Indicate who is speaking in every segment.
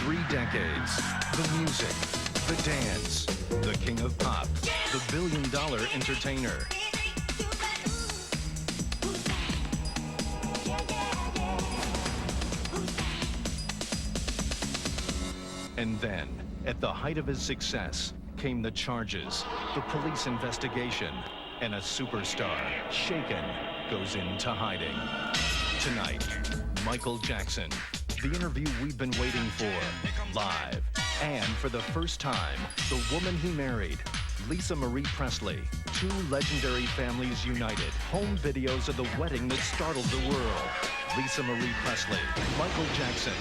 Speaker 1: 3 decades. The music, the dance, the king of pop, the billion-dollar entertainer. And then, at the height of his success, came the charges, the police investigation, and a superstar, shaken, goes into hiding. Tonight, Michael Jackson, the interview we've been waiting for, live. And for the first time, the woman he married, Lisa Marie Presley, 2 legendary families united. Home videos of the wedding that startled the world. Lisa Marie Presley, Michael Jackson,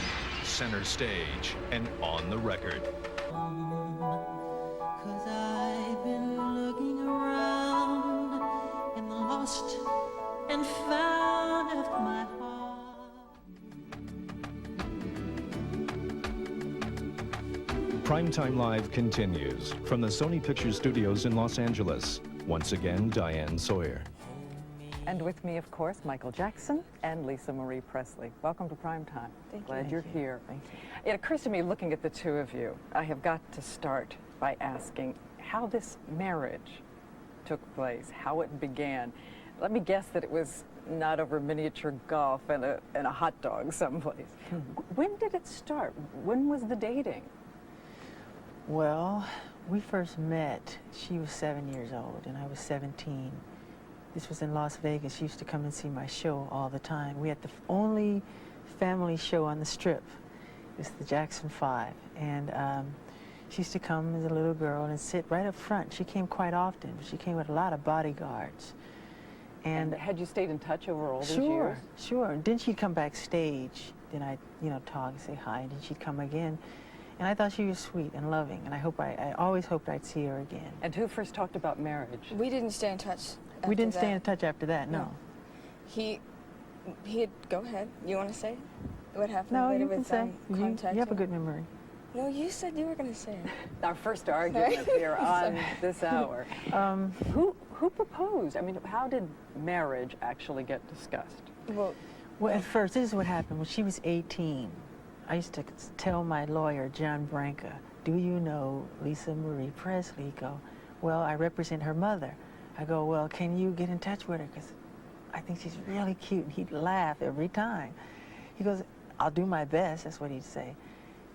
Speaker 1: center stage and on the record.
Speaker 2: 'Cause I've been looking around and lost and found of my heart.
Speaker 1: Primetime Live continues from the Sony Pictures Studios in Los Angeles. Once again, Diane Sawyer.
Speaker 3: And with me, of course, Michael Jackson and Lisa Marie Presley. Welcome to Primetime.
Speaker 4: Thank you.
Speaker 3: Glad you're here.
Speaker 4: Thank you.
Speaker 3: It occurs to me, looking at the two of you, I have got to start by asking how this marriage took place, how it began. Let me guess that it was not over miniature golf and a hot dog someplace. When did it start? When was the dating?
Speaker 4: Well, we first met, she was 7 years old and I was 17. This was in Las Vegas. She used to come and see my show all the time. We had the only family show on the Strip. It was the Jackson 5. And she used to come as a little girl and sit right up front. She came quite often. She came with a lot of bodyguards.
Speaker 3: And had you stayed in touch over all these years?
Speaker 4: Sure, sure. Then she'd come backstage. Then I'd, talk and say hi. And then she'd come again. And I thought she was sweet and loving. And I always hoped I'd see her again.
Speaker 3: And who first talked about marriage?
Speaker 5: We didn't stay in touch.
Speaker 4: We didn't stay in touch after that, no.
Speaker 5: He had, go ahead. You want to say what happened
Speaker 4: no,
Speaker 5: later
Speaker 4: you can
Speaker 5: with
Speaker 4: say. You have a good memory.
Speaker 5: No, you said you were going to say it.
Speaker 3: Our first argument here on this hour. Who proposed? I mean, how did marriage actually get discussed?
Speaker 4: Well, at first, this is what happened. When she was 18, I used to tell my lawyer, John Branca, do you know Lisa Marie Presley? He'd go, well, I represent her mother. I go, well, can you get in touch with her? Because I think she's really cute. And he'd laugh every time. He goes, I'll do my best. That's what he'd say.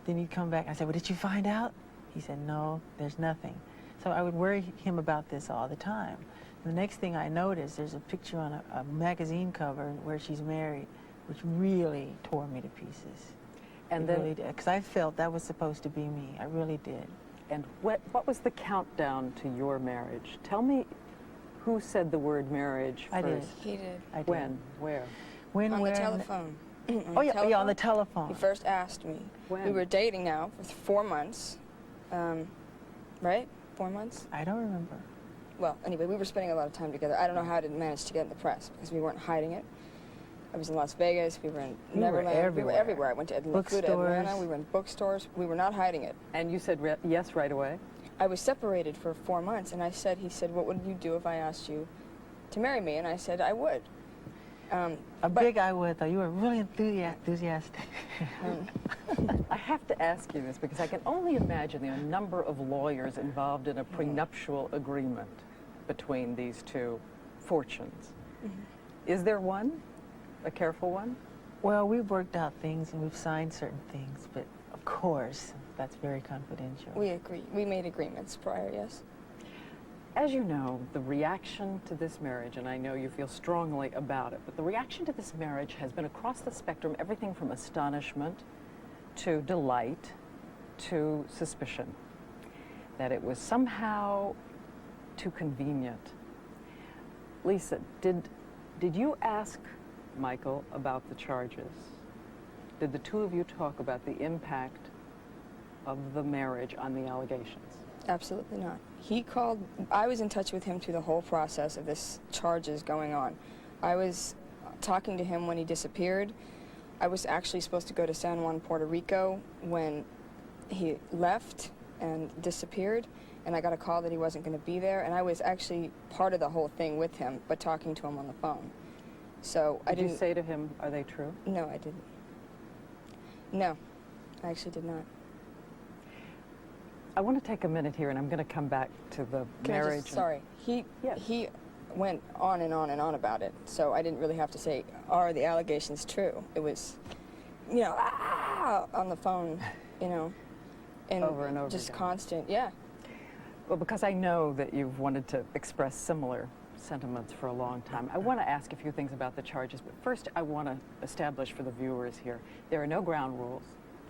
Speaker 4: Then he'd come back. I said, well, did you find out? He said, no, there's nothing. So I would worry him about this all the time. And the next thing I noticed, there's a picture on a magazine cover where she's married, which really tore me to pieces. And then, really did, because I felt that was supposed to be me. I really did.
Speaker 3: And what was the countdown to your marriage? Tell me. Who said the word marriage first?
Speaker 4: I did.
Speaker 5: He did.
Speaker 4: I did.
Speaker 3: When? Where?
Speaker 4: When?
Speaker 5: On
Speaker 4: where?
Speaker 5: The telephone.
Speaker 4: Yeah, on the telephone.
Speaker 5: He first asked me.
Speaker 3: When?
Speaker 5: We were dating now for 4 months. Right? 4 months?
Speaker 4: I don't remember.
Speaker 5: Well, anyway, we were spending a lot of time together. I don't know how I didn't manage to get in the press because we weren't hiding it. I was in Las Vegas. We were in Neverland. We were everywhere. I went to Atlanta. We were in bookstores. We were not hiding it.
Speaker 3: And you said yes right away?
Speaker 5: I was separated for 4 months, and he said, what would you do if I asked you to marry me? And I said, I would.
Speaker 4: Big I would, though. You were really enthusiastic.
Speaker 3: I have to ask you this because I can only imagine the number of lawyers involved in a prenuptial agreement between these two fortunes. Is there one? A careful one?
Speaker 4: Well, we've worked out things and we've signed certain things, but of course, that's very confidential.
Speaker 5: We agree. We made agreements prior, yes.
Speaker 3: As you know, the reaction to this marriage, and I know you feel strongly about it, but the reaction to this marriage has been across the spectrum, everything from astonishment to delight to suspicion, that it was somehow too convenient. Lisa, did you ask Michael about the charges? Did the two of you talk about the impact of the marriage on the allegations?
Speaker 5: Absolutely not. He called, I was in touch with him through the whole process of this charges going on. I was talking to him when he disappeared. I was actually supposed to go to San Juan, Puerto Rico when he left and disappeared, and I got a call that he wasn't going to be there, and I was actually part of the whole thing with him, but talking to him on the phone. So I didn't...
Speaker 3: Did you say to him, are they true?
Speaker 5: No, I didn't. No. I actually did not.
Speaker 3: I want to take a minute here, and I'm going to come back to the marriage.
Speaker 5: Sorry. He went on and on and on about it, so I didn't really have to say, are the allegations true? It was, you know, on the phone, you know, and
Speaker 3: over and over
Speaker 5: just
Speaker 3: again.
Speaker 5: constant, yeah.
Speaker 3: Well, because I know that you've wanted to express similar sentiments for a long time, I want to ask a few things about the charges, but first I want to establish for the viewers here, there are no ground rules.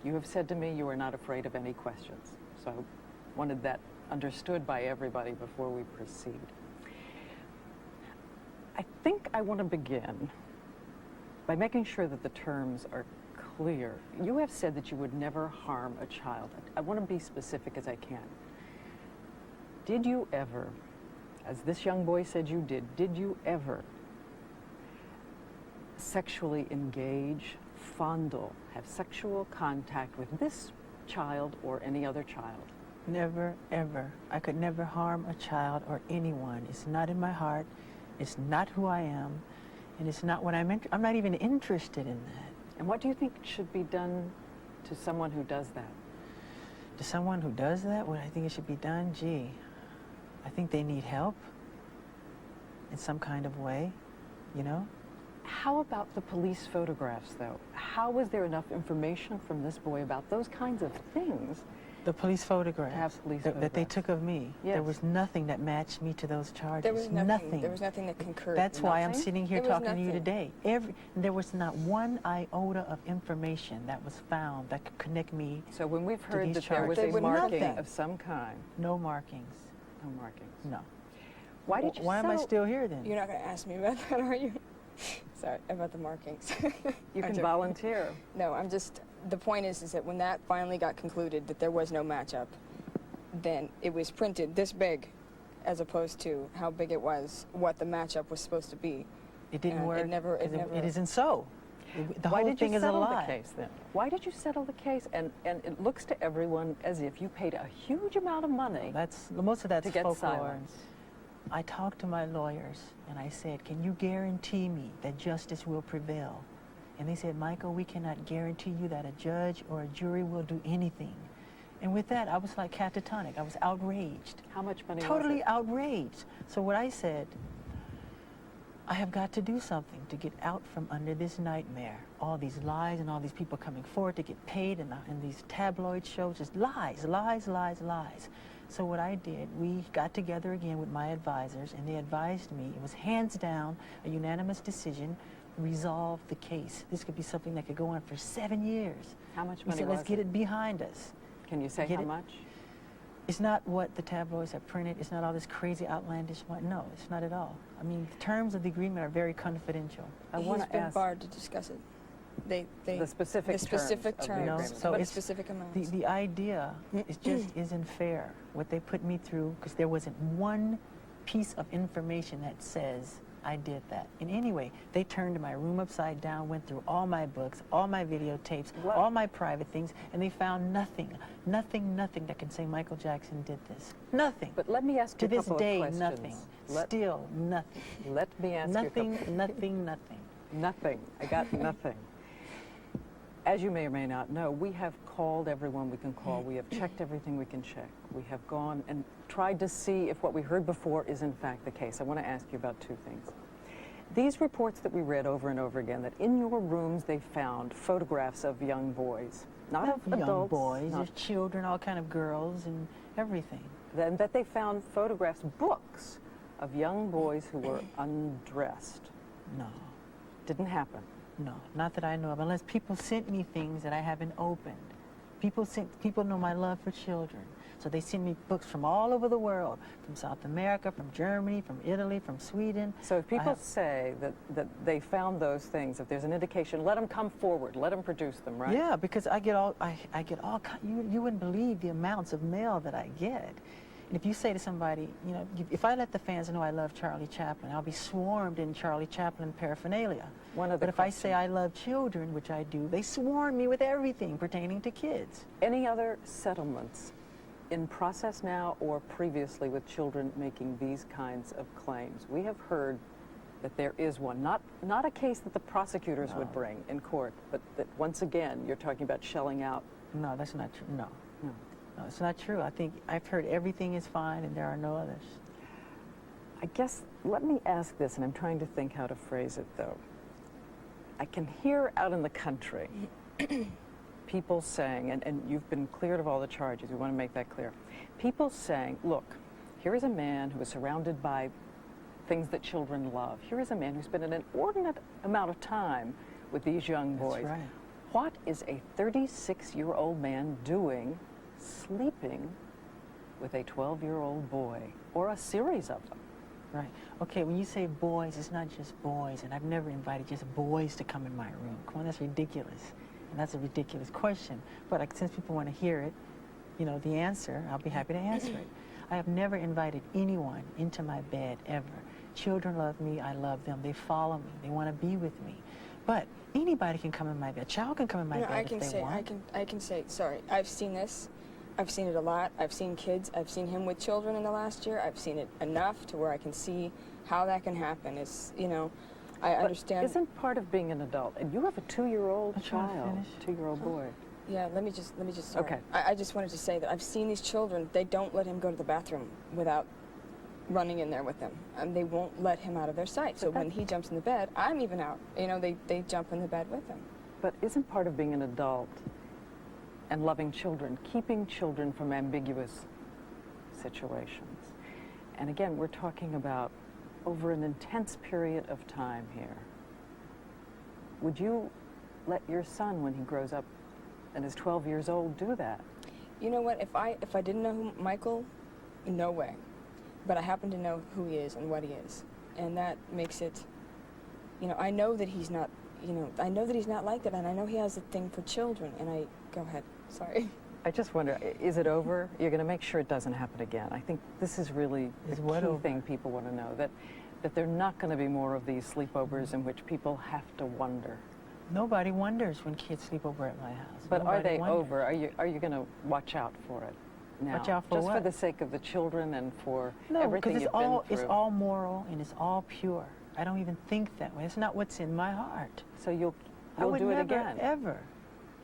Speaker 3: You have said to me you are not afraid of any questions, so I wanted that understood by everybody before we proceed. I think I want to begin by making sure that the terms are clear. You have said that you would never harm a child. I want to be specific as I can. Did you ever, as this young boy said you did you ever sexually engage, fondle, have sexual contact with this child or any other child?
Speaker 4: Never, ever. I could never harm a child or anyone. It's not in my heart. It's not who I am. And it's not what I'm not even interested in that.
Speaker 3: And what do you think should be done to someone who does that?
Speaker 4: To someone who does that, what I think it should be done, gee, I think they need help in some kind of way, you know?
Speaker 3: How about the police photographs, though? How was there enough information from this boy about those kinds of things?
Speaker 4: The police photographs,
Speaker 3: Have police
Speaker 4: that they
Speaker 3: photographs.
Speaker 4: took of me.
Speaker 3: Yes.
Speaker 4: There was nothing that matched me to those charges.
Speaker 5: There was nothing. There was nothing that concurred.
Speaker 4: That's why I'm
Speaker 3: Nothing?
Speaker 4: sitting here
Speaker 5: There was
Speaker 4: talking to you
Speaker 5: nothing.
Speaker 4: today. There was not one iota of information that was found that could connect me.
Speaker 3: So when we've heard
Speaker 4: these
Speaker 3: that there was
Speaker 4: charges.
Speaker 3: a
Speaker 5: There was
Speaker 3: marking
Speaker 5: nothing.
Speaker 3: of some kind,
Speaker 4: No markings.
Speaker 3: no markings.
Speaker 4: No.
Speaker 3: Why did you
Speaker 4: Why am I
Speaker 3: settle-
Speaker 4: still here then?
Speaker 5: You're not going to ask me about that, are you? Sorry, about the markings.
Speaker 3: You
Speaker 5: I'm
Speaker 3: can
Speaker 5: joking.
Speaker 3: volunteer.
Speaker 5: No, I'm just, the point is that when that finally got concluded that there was no matchup, then it was printed this big as opposed to how big it was, what the matchup was supposed to be.
Speaker 4: It didn't
Speaker 5: And
Speaker 4: work.
Speaker 5: it never-
Speaker 4: 'cause
Speaker 5: never-
Speaker 4: It isn't so. The
Speaker 3: Why
Speaker 4: whole
Speaker 3: did
Speaker 4: thing
Speaker 3: you
Speaker 4: is a
Speaker 3: settle
Speaker 4: lie.
Speaker 3: the case then? Why did you settle the case? And it looks to everyone as if you paid a huge amount of money
Speaker 4: Most of that's
Speaker 3: to get
Speaker 4: folklore.
Speaker 3: silence.
Speaker 4: I talked to my lawyers and I said, can you guarantee me that justice will prevail? And they said, Michael, we cannot guarantee you that a judge or a jury will do anything. And with that, I was like catatonic. I was outraged.
Speaker 3: How much money
Speaker 4: Totally
Speaker 3: was it?
Speaker 4: outraged. So what I said, I have got to do something to get out from under this nightmare. All these lies and all these people coming forward to get paid and these tabloid shows, just lies, lies, lies, lies. So what I did, we got together again with my advisors and they advised me, it was hands down, a unanimous decision, resolve the case. This could be something that could go on for 7 years.
Speaker 3: How much
Speaker 4: We
Speaker 3: money
Speaker 4: said,
Speaker 3: was
Speaker 4: let's get it behind us.
Speaker 3: Can you say
Speaker 4: Get
Speaker 3: how
Speaker 4: it?
Speaker 3: much?
Speaker 4: It's not what the tabloids have printed. It's not all this crazy outlandish money. No, it's not at all. I mean, the terms of the agreement are very confidential.
Speaker 3: I
Speaker 5: He's
Speaker 3: want to
Speaker 5: been
Speaker 3: ask
Speaker 5: barred to discuss it.
Speaker 3: the specific
Speaker 5: the specific
Speaker 3: terms of the
Speaker 5: terms,
Speaker 3: agreement.
Speaker 4: So
Speaker 5: what
Speaker 4: it's-
Speaker 5: specific amounts.
Speaker 4: The idea is just isn't fair. What they put me through, because there wasn't one piece of information that says I did that. And anyway, they turned my room upside down, went through all my books, all my videotapes,
Speaker 3: What?
Speaker 4: all my private things, and they found nothing that can say Michael Jackson did this. Nothing.
Speaker 3: But let me ask
Speaker 4: to
Speaker 3: you a
Speaker 4: this
Speaker 3: couple
Speaker 4: day,
Speaker 3: of questions.
Speaker 4: nothing. Still nothing.
Speaker 3: Let me ask you a
Speaker 4: Nothing,
Speaker 3: couple.
Speaker 4: nothing, nothing.
Speaker 3: Nothing. I got nothing. As you may or may not know, we have called everyone we can call. We have checked everything we can check. We have gone and tried to see if what we heard before is in fact the case. I want to ask you about two things. These reports that we read over and over again, that in your rooms they found photographs of young boys, not of
Speaker 4: Young
Speaker 3: adults,
Speaker 4: boys,
Speaker 3: not-
Speaker 4: there's children, all kind of girls and everything.
Speaker 3: then that they found photographs, books of young boys who were undressed.
Speaker 4: No.
Speaker 3: Didn't happen.
Speaker 4: No, not that I know of, unless people sent me things that I haven't opened. People know my love for children. So they send me books from all over the world, from South America, from Germany, from Italy, from Sweden.
Speaker 3: So if people
Speaker 4: have-
Speaker 3: say that they found those things, if there's an indication, let them come forward, let them produce them, right?
Speaker 4: Yeah, because I get all you wouldn't believe the amounts of mail that I get. And if you say to somebody, you know, if I let the fans know I love Charlie Chaplin, I'll be swarmed in Charlie Chaplin paraphernalia.
Speaker 3: One other
Speaker 4: But if I say
Speaker 3: question.
Speaker 4: I love children, which I do, they swarm me with everything pertaining to kids.
Speaker 3: Any other settlements in process now or previously with children making these kinds of claims? We have heard that there is one, not a case that the prosecutors would bring in court, but that once again you're talking about shelling out.
Speaker 4: No, that's not true. No, it's not true. I think I've heard everything is fine and there are no others.
Speaker 3: I guess, let me ask this, and I'm trying to think how to phrase it, though. I can hear out in the country people saying, and you've been cleared of all the charges, we want to make that clear. People saying, look, here is a man who is surrounded by things that children love. Here is a man who spent an inordinate amount of time with these young boys.
Speaker 4: That's right.
Speaker 3: What is a 36-year-old man doing sleeping with a 12-year-old boy, or a series of them?
Speaker 4: Right. Okay, when you say boys, it's not just boys, and I've never invited just boys to come in my room. Come on, that's ridiculous. And that's a ridiculous question. But since people want to hear it, you know, the answer, I'll be happy to answer it. I have never invited anyone into my bed, ever. Children love me, I love them, they follow me, they want to be with me. But anybody can come in my bed. A child can come in my bed if they want.
Speaker 5: I can say, sorry, I've seen this. I've seen it a lot. I've seen kids. I've seen him with children in the last year. I've seen it enough to where I can see how that can happen. It's, you know, I understand.
Speaker 3: Isn't part of being an adult, and you have a 2-year-old child, 2-year-old boy.
Speaker 5: Yeah, let me just, sorry.
Speaker 3: Okay.
Speaker 5: I just wanted to say that I've seen these children, they don't let him go to the bathroom without running in there with them. And they won't let him out of their sight. So when he jumps in the bed, I'm even out. You know, they jump in the bed with him.
Speaker 3: But isn't part of being an adult and loving children, keeping children from ambiguous situations? And again, we're talking about over an intense period of time here. Would you let your son, when he grows up and is 12 years old, do that?
Speaker 5: You know what, if I didn't know Michael, no way. But I happen to know who he is and what he is. And that makes it, you know, I know that he's not, you know, I know that he's not like that, and I know he has a thing for children, and go ahead, sorry.
Speaker 3: I just wonder, is it over? You're going to make sure it doesn't happen again. I think this is really the key thing people want to know, that there are not going to be more of these sleepovers in which people have to wonder.
Speaker 4: Nobody wonders when kids sleep over at my house.
Speaker 3: But
Speaker 4: Nobody
Speaker 3: are they
Speaker 4: wonders.
Speaker 3: over? Are you going to watch out for it now?
Speaker 4: Watch out for
Speaker 3: just
Speaker 4: what?
Speaker 3: for the sake of the children and for
Speaker 4: No,
Speaker 3: everything
Speaker 4: because
Speaker 3: you've been through?
Speaker 4: it's all moral and it's all pure. I don't even think that way. It's not what's in my heart.
Speaker 3: So you'll
Speaker 4: would
Speaker 3: do it
Speaker 4: never,
Speaker 3: again?
Speaker 4: Ever.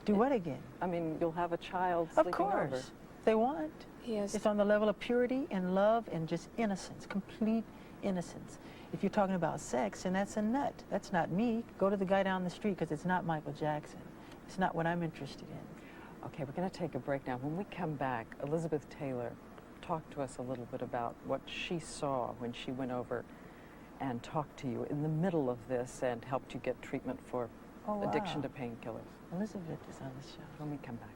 Speaker 4: Do what again?
Speaker 3: I mean, you'll have a child sleeping
Speaker 4: Of course.
Speaker 3: over.
Speaker 4: They want.
Speaker 5: Yes.
Speaker 4: It's on the level of purity and love and just innocence, complete innocence. If you're talking about sex, and that's a nut. That's not me. Go to the guy down the street, because it's not Michael Jackson. It's not what I'm interested in.
Speaker 3: Okay, we're going to take a break now. When we come back, Elizabeth Taylor talked to us a little bit about what she saw when she went over and talked to you in the middle of this and helped you get treatment for addiction to painkillers.
Speaker 4: Elizabeth is on the show.
Speaker 3: When we come back.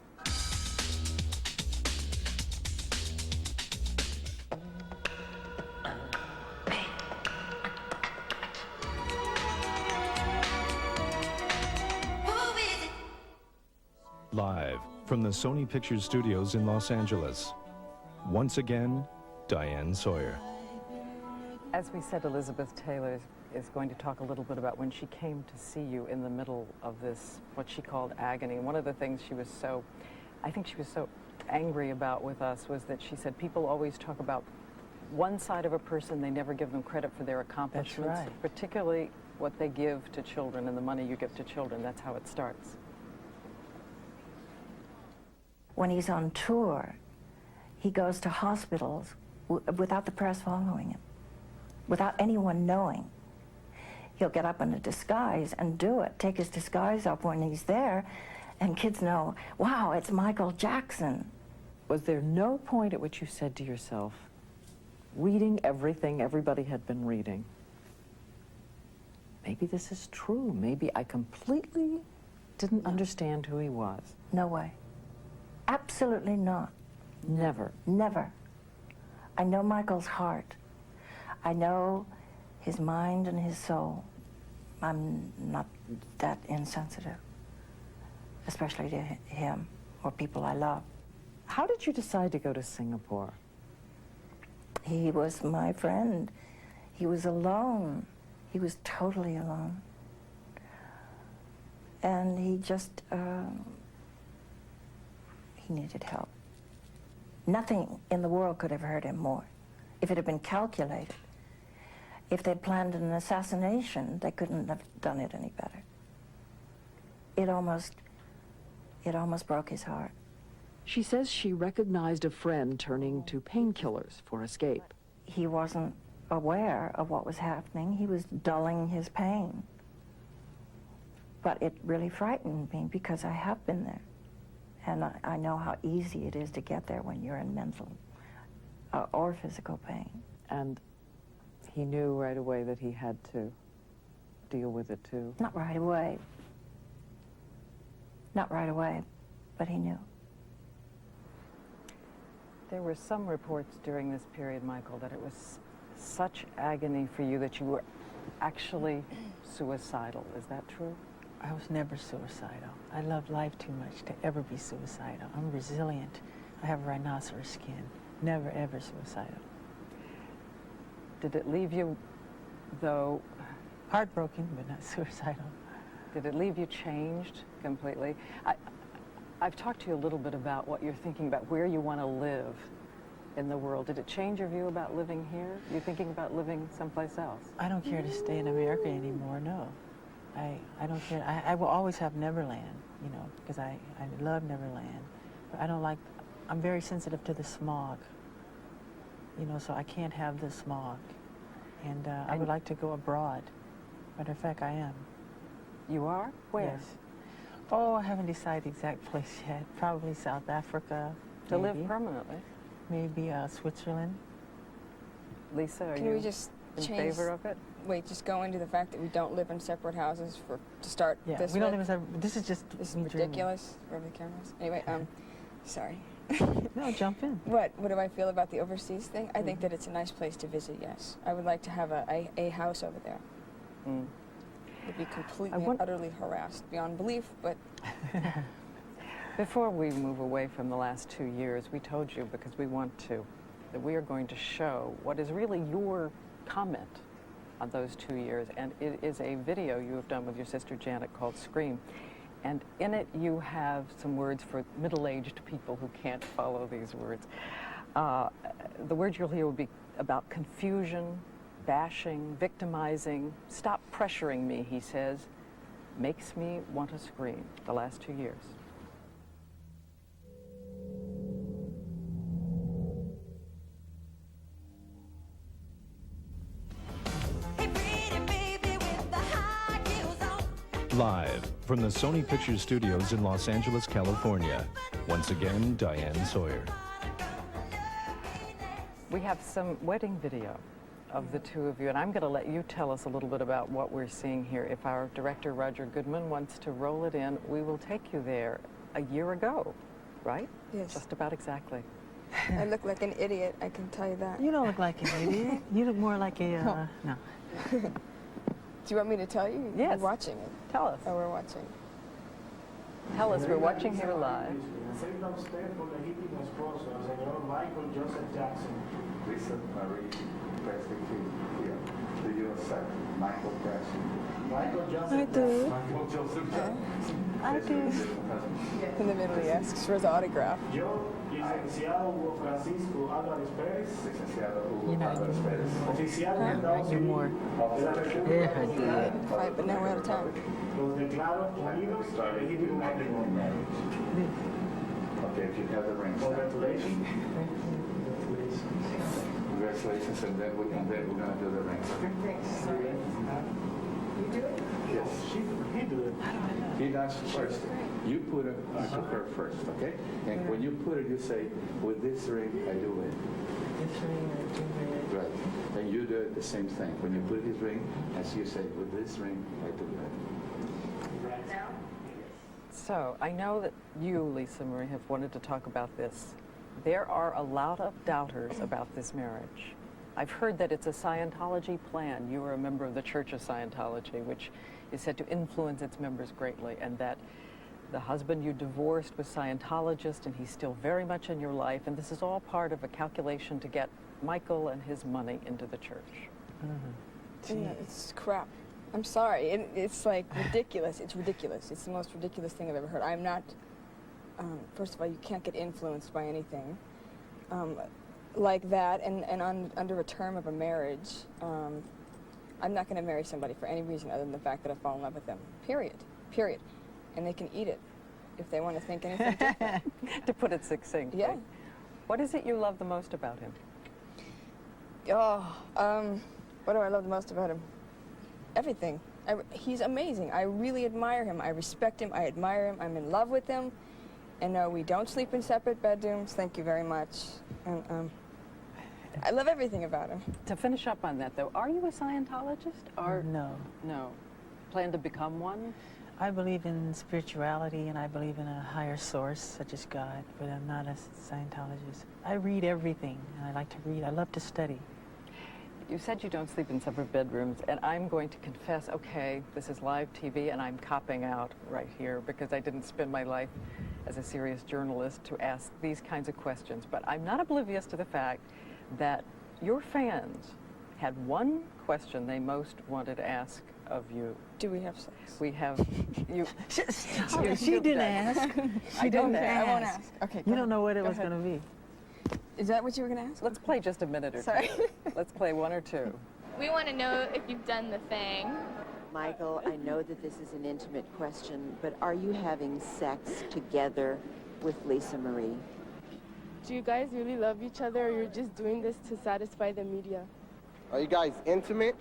Speaker 1: Live from the Sony Pictures Studios in Los Angeles. Once again, Diane Sawyer.
Speaker 3: As we said, Elizabeth Taylor is going to talk a little bit about when she came to see you in the middle of this, what she called agony. And one of the things I think she was so angry about with us was that she said people always talk about one side of a person, they never give them credit for their accomplishments,
Speaker 4: That's right.
Speaker 3: particularly what they give to children and the money you give to children. That's how it starts.
Speaker 6: When he's on tour, he goes to hospitals without the press following him, without anyone knowing. He'll get up in a disguise and do it, take his disguise off when he's there, and kids know, wow, it's Michael Jackson.
Speaker 3: Was there no point at which you said to yourself, reading everything everybody had been reading, maybe this is true, maybe I completely didn't understand who he was?
Speaker 6: No way. Absolutely not.
Speaker 3: Never.
Speaker 6: Never. I know Michael's heart. I know his mind and his soul. I'm not that insensitive, especially to him or people I love.
Speaker 3: How did you decide to go to Singapore?
Speaker 6: He was my friend. He was alone. He was totally alone. And he just, he needed help. Nothing in the world could have hurt him more if it had been calculated. If they'd planned an assassination, they couldn't have done it any better. It almost broke his heart.
Speaker 3: She says she recognized a friend turning to painkillers for escape.
Speaker 6: He wasn't aware of what was happening. He was dulling his pain. But it really frightened me because I have been there. And I know how easy it is to get there when you're in mental or physical pain.
Speaker 3: And he knew right away that he had to deal with it too.
Speaker 6: Not right away. Not right away, but he knew.
Speaker 3: There were some reports during this period, Michael, that it was such agony for you that you were actually suicidal. Is that true?
Speaker 4: I was never suicidal. I love life too much to ever be suicidal. I'm resilient. I have rhinoceros skin. Never, ever suicidal.
Speaker 3: Did it leave you, though...
Speaker 4: Heartbroken, but not suicidal.
Speaker 3: Did it leave you changed completely? I've talked to you a little bit about what you're thinking about, where you want to live in the world. Did it change your view about living here? You're thinking about living someplace else?
Speaker 4: I don't care to stay in America anymore, no. I don't care. I will always have Neverland, you know, because I love Neverland. But I don't like, I'm very sensitive to the smog, you know, so I can't have the smog. And I would like to go abroad. Matter of fact, I am.
Speaker 3: You are? Where?
Speaker 4: Yes. Oh, I haven't decided the exact place yet. Probably South Africa.
Speaker 3: To
Speaker 4: maybe.
Speaker 3: live permanently?
Speaker 4: Maybe Switzerland.
Speaker 3: Lisa, are
Speaker 5: Can
Speaker 3: you
Speaker 5: we just
Speaker 3: in
Speaker 5: change,
Speaker 3: favor of it?
Speaker 5: Wait, just go into the fact that we don't live in separate houses to start
Speaker 4: Yeah,
Speaker 5: this
Speaker 4: we don't
Speaker 5: with?
Speaker 4: live in separate. This is just
Speaker 5: This is
Speaker 4: me dreaming.
Speaker 5: ridiculous, wherever the camera is. Anyway, sorry.
Speaker 4: No, jump in.
Speaker 5: What do I feel about the overseas thing? I think that it's a nice place to visit, yes. I would like to have a house over there.
Speaker 3: Mm.
Speaker 5: Would be completely and utterly harassed beyond belief, but...
Speaker 3: Before we move away from the last 2 years, we told you, because we want to, that we are going to show what is really your comment on those 2 years. And it is a video you have done with your sister Janet called Scream. And in it you have some words for middle-aged people who can't follow these words. The words you'll hear will be about confusion, bashing, victimizing. Stop pressuring me, he says. Makes me want to scream, the last 2 years.
Speaker 1: Live from the Sony Pictures Studios in Los Angeles, California. Once again, Diane Sawyer.
Speaker 3: We have some wedding video of the two of you, and I'm going to let you tell us a little bit about what we're seeing here. If our director, Roger Goodman, wants to roll it in, we will take you there a year ago, right?
Speaker 5: Yes.
Speaker 3: Just about exactly.
Speaker 5: I look like an idiot, I can tell you that.
Speaker 4: You don't look like an idiot. You look more like a, no.
Speaker 5: Do you want me to tell you?
Speaker 3: Yes.
Speaker 5: We're watching it.
Speaker 3: Tell us.
Speaker 5: Oh, we're watching.
Speaker 3: Tell us, we're watching here live.
Speaker 7: Acepta usted por legítimo esposo al señor Michael Joseph Jackson.
Speaker 8: Lisa Marie Plastic here. Do you accept Michael Jackson?
Speaker 7: Michael Joseph
Speaker 5: I do.
Speaker 8: Michael Joseph Jackson.
Speaker 4: I do.
Speaker 5: In the middle, he asks for his autograph.
Speaker 7: Yo, licenciado Hugo Francisco Álvarez Pérez,
Speaker 8: Licenciado Hugo
Speaker 4: You're not
Speaker 8: Álvarez Pérez.
Speaker 7: oficial de Estados
Speaker 4: You're more.
Speaker 7: Unidos de la República
Speaker 4: Yeah, I did.
Speaker 5: Right, but now we're out of time.
Speaker 7: los declaro unidos en legítimo matrimonio.
Speaker 8: Okay, if you have the ring.
Speaker 7: Congratulations.
Speaker 8: Congratulations, and then we're gonna do the ring. Yes.
Speaker 7: He do it.
Speaker 8: He does first. You put it to her first, okay? And when you put it, you say, with this ring, I do it.
Speaker 4: This ring, I do it.
Speaker 8: Right. And you do it the same thing. When you put his ring, as you say, with this ring, I do it.
Speaker 3: So, I know that you, Lisa Marie, have wanted to talk about this. There are a lot of doubters about this marriage. I've heard that it's a Scientology plan. You are a member of the Church of Scientology, which is said to influence its members greatly, and that the husband you divorced was Scientologist, and he's still very much in your life, and this is all part of a calculation to get Michael and his money into the church.
Speaker 5: Yeah, it's crap. I'm sorry. It's like ridiculous. It's ridiculous. It's the most ridiculous thing I've ever heard. I'm not, first of all, you can't get influenced by anything like that, and under a term of a marriage. I'm not going to marry somebody for any reason other than the fact that I fall in love with them. Period. Period. And they can eat it if they want to think anything different.
Speaker 3: To put it succinctly.
Speaker 5: Yeah.
Speaker 3: What is it you love the most about him?
Speaker 5: What do I love the most about him? Everything. He's amazing. I really admire him. I respect him. I admire him. I'm in love with him. And no, we don't sleep in separate bedrooms. Thank you very much. And I love everything about him.
Speaker 3: To finish up on that, though, are you a Scientologist? Or
Speaker 4: No.
Speaker 3: No. Plan to become one?
Speaker 4: I believe in spirituality and I believe in a higher source, such as God, but I'm not a Scientologist. I read everything, and I like to read. I love to study.
Speaker 3: You said you don't sleep in separate bedrooms, and I'm going to confess, okay, this is live TV, and I'm copping out right here because I didn't spend my life as a serious journalist to ask these kinds of questions. But I'm not oblivious to the fact that your fans had one question they most wanted to ask of you.
Speaker 5: Do we have sex?
Speaker 3: We have you.
Speaker 4: She didn't ask. She didn't ask.
Speaker 5: I won't ask. Okay.
Speaker 4: You don't know what it was going to be.
Speaker 5: Is that what you were going to ask?
Speaker 3: Let's play just a minute or two.
Speaker 5: Sorry.
Speaker 3: Let's play one or two.
Speaker 9: We want to know if you've done the thing.
Speaker 10: Michael, I know that this is an intimate question, but are you having sex together with Lisa Marie?
Speaker 9: Do you guys really love each other, or you're just doing this to satisfy the media?
Speaker 11: Are you guys intimate?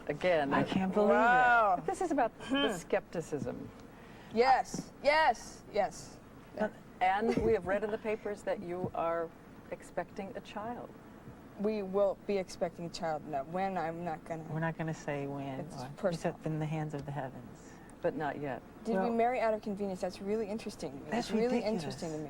Speaker 3: Again,
Speaker 4: I can't believe
Speaker 5: Wow.
Speaker 3: But this is about the skepticism.
Speaker 5: Yes. Yes. Yes.
Speaker 3: And we have read in the papers that you are expecting a child.
Speaker 5: We will be expecting a child. No, when, I'm not going
Speaker 4: it.
Speaker 5: to.
Speaker 4: We're not going to say when.
Speaker 5: It's
Speaker 4: or
Speaker 5: personal.
Speaker 4: It's in the hands of the heavens.
Speaker 3: But not yet.
Speaker 5: Did
Speaker 4: Well-
Speaker 5: we marry out of convenience? That's really interesting to me.
Speaker 4: That's
Speaker 5: It's really
Speaker 4: ridiculous.
Speaker 5: interesting to me.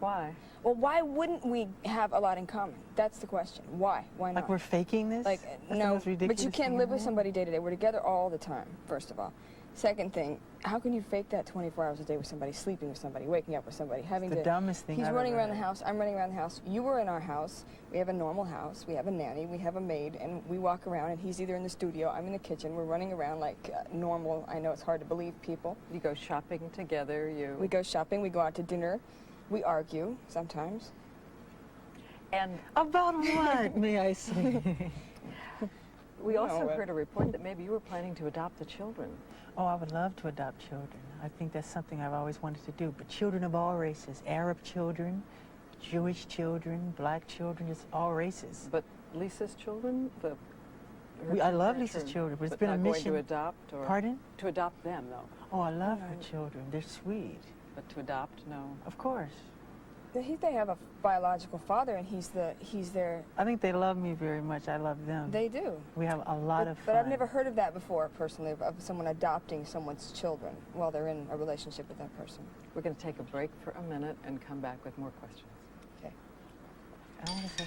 Speaker 3: Why?
Speaker 5: Well, why wouldn't we have a lot in common? That's the question. Why? Why not?
Speaker 4: Like we're faking this?
Speaker 5: Like,
Speaker 4: That's the
Speaker 5: no,
Speaker 4: most
Speaker 5: but
Speaker 4: ridiculous
Speaker 5: you can't
Speaker 4: thing
Speaker 5: live
Speaker 4: in
Speaker 5: with
Speaker 4: the
Speaker 5: somebody day to day. We're together all the time, first of all. Second thing, how can you fake that 24 hours a day with somebody, sleeping with somebody, waking up with somebody, having
Speaker 4: the
Speaker 5: to...
Speaker 4: dumbest thing
Speaker 5: He's
Speaker 4: I've
Speaker 5: running
Speaker 4: ever
Speaker 5: around the
Speaker 4: heard.
Speaker 5: house, I'm running around the house. You were in our house. We have a normal house. We have a nanny. We have a maid. And we walk around, and he's either in the studio, I'm in the kitchen. We're running around like normal. I know it's hard to believe people.
Speaker 3: You go shopping together, you...
Speaker 5: We go shopping. We go out to dinner. We argue sometimes.
Speaker 3: And
Speaker 4: About what, may I say?
Speaker 3: we also
Speaker 5: No,
Speaker 3: heard a report that maybe you were planning to adopt the children.
Speaker 4: Oh, I would love to adopt children. I think that's something I've always wanted to do. But children of all races, Arab children, Jewish children, black children, just all races.
Speaker 3: But Lisa's children,
Speaker 4: I love Lisa's children, but it's been a
Speaker 3: not
Speaker 4: mission.
Speaker 3: going to adopt, or...
Speaker 4: Pardon?
Speaker 3: To adopt them, though.
Speaker 4: Oh, I love her children. They're sweet.
Speaker 3: But to adopt, no.
Speaker 4: Of course.
Speaker 5: They have a biological father, and he's their...
Speaker 4: I think they love me very much. I love them.
Speaker 5: They do.
Speaker 4: We have a lot of fun.
Speaker 5: But I've never heard of that before, personally, of someone adopting someone's children while they're in a relationship with that person.
Speaker 3: We're going to take a break for a minute and come back with more questions.
Speaker 5: Okay.
Speaker 4: I want to say...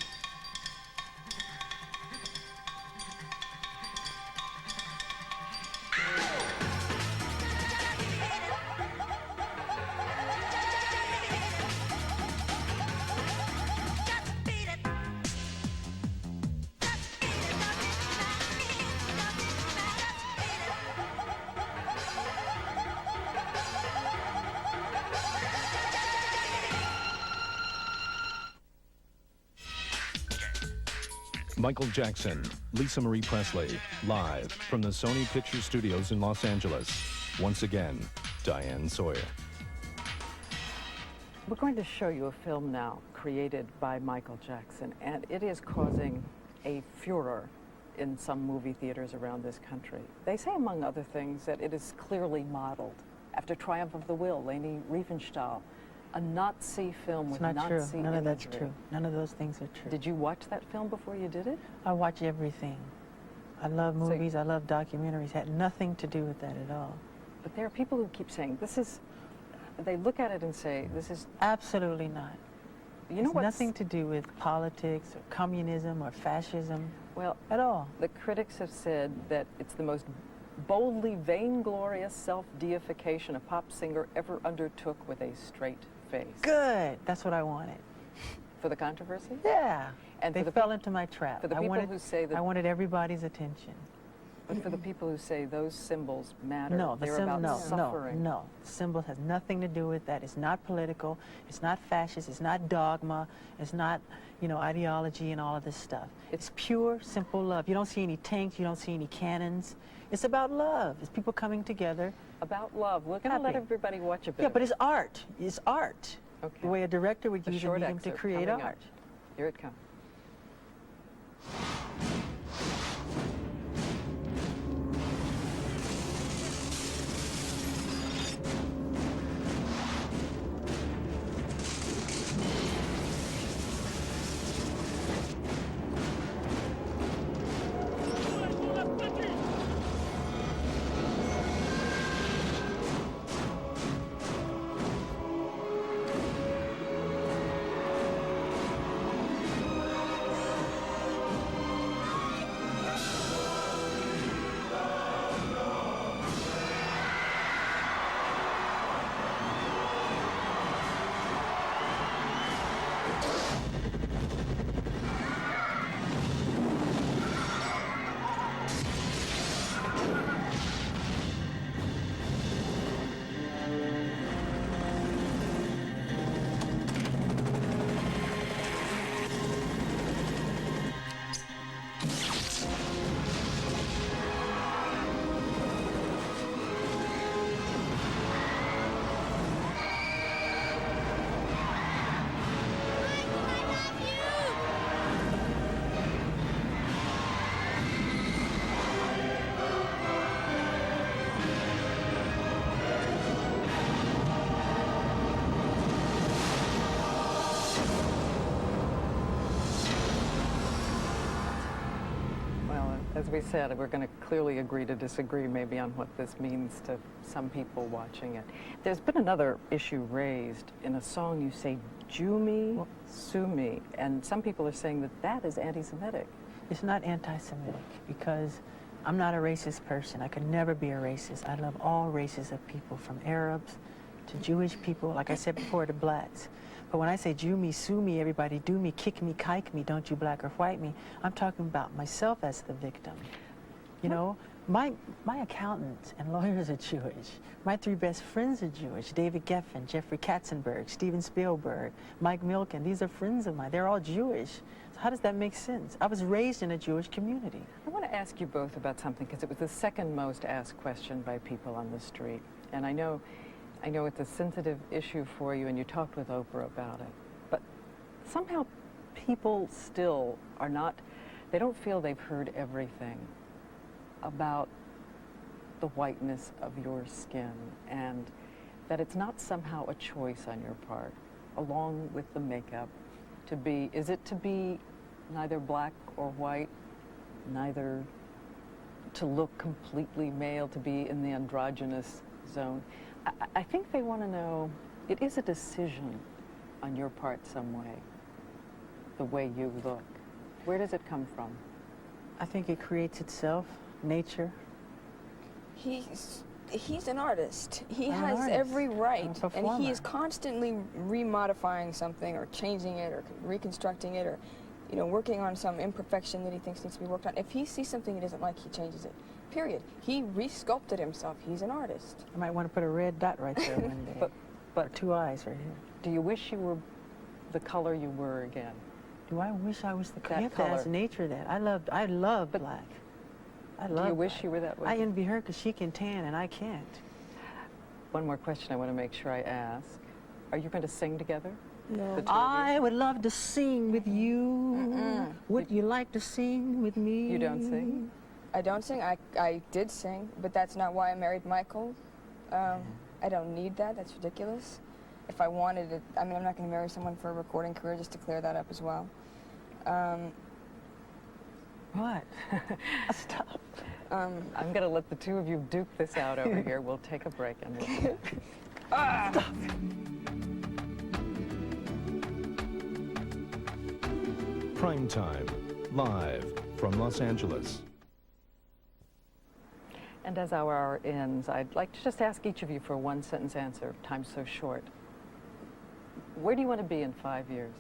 Speaker 1: Michael Jackson, Lisa Marie Presley, live from the Sony Picture Studios in Los Angeles. Once again, Diane Sawyer.
Speaker 3: We're going to show you a film now created by Michael Jackson, and it is causing a furor in some movie theaters around this country. They say, among other things, that it is clearly modeled after Triumph of the Will, Leni Riefenstahl, a Nazi film with
Speaker 4: It's not true.
Speaker 3: Nazi
Speaker 4: None of that's
Speaker 3: imagery.
Speaker 4: true. None of those things are true.
Speaker 3: Did you watch that film before you did it?
Speaker 4: I watch everything. I love movies. I love documentaries. Had nothing to do with that at all.
Speaker 3: But there are people who keep saying, this is, they look at it and say, this is...
Speaker 4: Absolutely not.
Speaker 3: You know
Speaker 4: It's
Speaker 3: what's...
Speaker 4: nothing to do with politics or communism or fascism
Speaker 3: Well,
Speaker 4: at all.
Speaker 3: the critics have said that it's the most boldly vainglorious self-deification a pop singer ever undertook with a straight face.
Speaker 4: Good. That's what I wanted.
Speaker 3: For the controversy?
Speaker 4: Yeah.
Speaker 3: And
Speaker 4: they
Speaker 3: for the
Speaker 4: fell into my trap.
Speaker 3: for the
Speaker 4: I
Speaker 3: people
Speaker 4: wanted,
Speaker 3: who say that-
Speaker 4: I wanted everybody's attention.
Speaker 3: But for the people who say those symbols matter,
Speaker 4: No,
Speaker 3: they're about suffering.
Speaker 4: No. Symbol has nothing to do with that. It's not political. It's not fascist. It's not dogma. It's not, you know, ideology and all of this stuff. It's pure, simple love. You don't see any tanks. You don't see any cannons. It's about love. It's people coming together.
Speaker 3: About love. We're going to let everybody watch a bit.
Speaker 4: Yeah, but it's art. It's art.
Speaker 3: Okay.
Speaker 4: The way a director would use a medium to create art.
Speaker 3: Up. Here it comes. As we said, we're going to clearly agree to disagree maybe on what this means to some people watching it. There's been another issue raised. In a song you say, Jumi, Sumi, and some people are saying that that is anti-Semitic.
Speaker 4: It's not anti-Semitic because I'm not a racist person. I could never be a racist. I love all races of people, from Arabs to Jewish people, like I said before, to blacks. But when I say Jew me, sue me, everybody do me, kick me, kike me, don't you black or white me, I'm talking about myself as the victim. You know, my accountants and lawyers are Jewish. My three best friends are Jewish. David Geffen, Jeffrey Katzenberg, Steven Spielberg, Mike Milken. These are friends of mine. They're all Jewish. So how does that make sense? I was raised in a Jewish community.
Speaker 3: I want to ask you both about something, because it was the second most asked question by people on the street. And I know it's a sensitive issue for you, and you talked with Oprah about it. But somehow people still are not, they don't feel they've heard everything about the whiteness of your skin, and that it's not somehow a choice on your part, along with the makeup, to be, is it to be neither black or white, neither to look completely male, to be in the androgynous zone? I think they want to know, it is a decision on your part some way you look. Where does it come from?
Speaker 4: I think it creates itself, nature.
Speaker 5: He's an artist. He has every right, and he is constantly remodifying something, or changing it, or reconstructing it, or, you know, working on some imperfection that he thinks needs to be worked on. If he sees something he doesn't like, he changes it. Period. He re-sculpted himself. He's an artist.
Speaker 4: I might want to put a red dot right there one day. But two eyes right here.
Speaker 3: Do you wish you were the color you were again?
Speaker 4: Do I wish I was the color?
Speaker 3: That
Speaker 4: You have
Speaker 3: color.
Speaker 4: to ask nature that. I love black. I love
Speaker 3: Do you wish
Speaker 4: black.
Speaker 3: you were that way?
Speaker 4: I envy her because she can tan and I can't.
Speaker 3: One more question I want to make sure I ask. Are you going to sing together?
Speaker 5: No.
Speaker 4: I would love to sing with you. Would you like to sing with me?
Speaker 3: You don't sing?
Speaker 5: I don't sing. I did sing, but that's not why I married Michael. I don't need that. That's ridiculous. If I wanted it, I mean, I'm not going to marry someone for a recording career, just to clear that up as well.
Speaker 4: What? Stop.
Speaker 3: I'm going to let the two of you duke this out over here. We'll take a break and we'll be back.
Speaker 4: Stop.
Speaker 1: Prime Time, live from Los Angeles.
Speaker 3: And as our hour ends, I'd like to just ask each of you for a one-sentence answer. Time's so short. Where do you want to be in 5 years?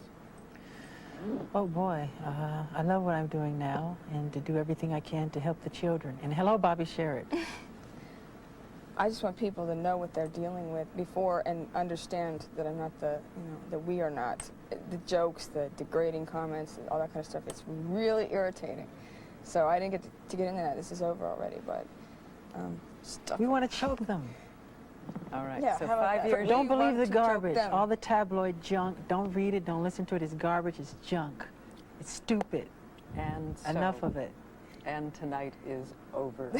Speaker 4: Oh boy, I love what I'm doing now and to do everything I can to help the children. And hello, Bobby Sherritt.
Speaker 5: I just want people to know what they're dealing with before and understand that I'm not the, that we are not. The jokes, the degrading comments, all that kind of stuff, it's really irritating. So I didn't get to get into that. This is over already, but stuff.
Speaker 4: We want to choke them.
Speaker 3: All right,
Speaker 5: Yeah,
Speaker 3: so
Speaker 5: how about
Speaker 3: 5
Speaker 5: that?
Speaker 3: years.
Speaker 4: Don't
Speaker 5: We
Speaker 4: believe
Speaker 5: want
Speaker 4: the
Speaker 5: to choke
Speaker 4: garbage,
Speaker 5: them.
Speaker 4: all the tabloid junk. Don't read it, don't listen to it. It's garbage, it's junk. It's stupid.
Speaker 3: And so,
Speaker 4: Enough of it.
Speaker 3: And tonight is over.